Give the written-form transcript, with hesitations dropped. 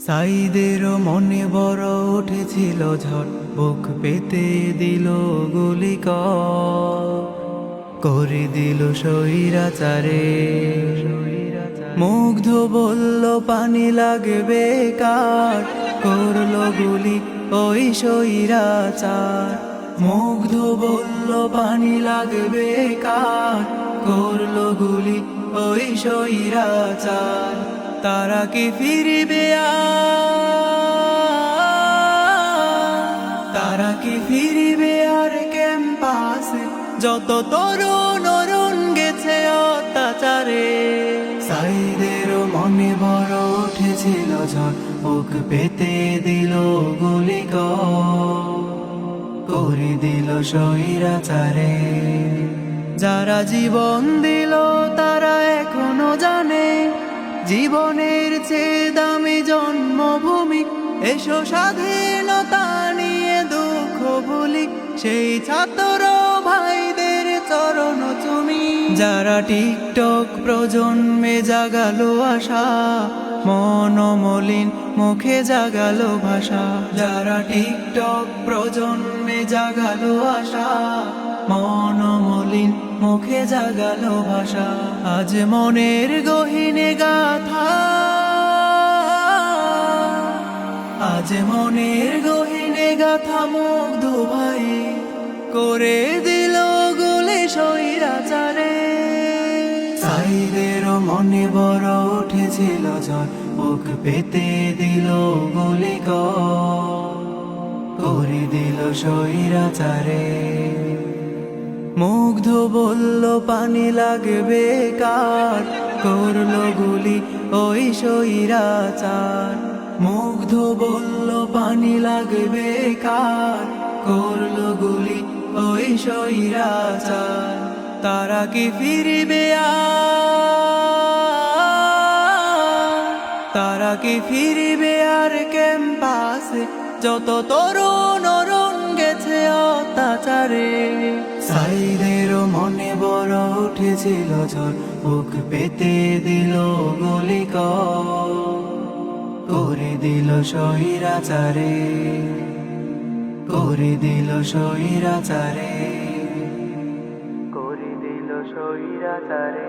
সাইদেরও মনে বড় উঠেছিল ঝড়, বুক পেতে দিল গুলি করে দিল স্বৈরাচারে। মুগ্ধ বলল পানি লাগবে কার, করলো গুলি ওই স্বৈরাচার। মুগ্ধ বলল পানি লাগবে কার, করলো গুলি ওই স্বৈরাচার। তারা কি ফিরিবে তারা কি ফিরিবে আর ক্যাম্পাসে, যত তরুণ অরুণ গেছে অত্যাচারে। সাইদেরও মনে বড় উঠেছিল ঝড়, বুক পেতে দিল গুলি করে দিল স্বৈরাচারে। যারা জীবন দিল তারা এখনো জানে, জীবনের চেয়ে দামি জন্মভূমি। এসো স্বাধীনতা নিয়ে দুঃখ ভুলি, সেই ছাত্র ভাইদের চরণ চুমি। যারা টিকটক প্রজন্মে জাগালো আশা, মনমলিন মুখে জাগালো ভাষা। যারা টিকটক প্রজন্মে জাগালো আশা, মনমলিন মুখে জাগালো ভাষা। আজ মনের গহীনে গাথা, আজ মনের গহীনে গাথা মুগ্ধ ভাই করে দিল গুলি স্বৈরাচারে। সাইদেরও মনে বড় উঠেছিল ঝড়, বুক পেতে দিল গুলি করে দিল স্বৈরাচারে। মুগ্ধ বলল পানি লাগবে কার, করলো গুলি ওই স্বৈরাচার। মুগ্ধ বলল পানি লাগবে কার, করলো গুলি ওই স্বৈরাচার। তারা কি ফিরিবে তারা কি ফিরিবে আর ক্যাম্পাসে, যত তরুণ অরুণ গেছে অত্যাচারে। সাইদেরও মনে বড় উঠেছিল ঝড়, বুক পেতে দিল গুলি করে দিল স্বৈরাচারে, করে দিল স্বৈরাচারে, করে দিল স্বৈরাচারে।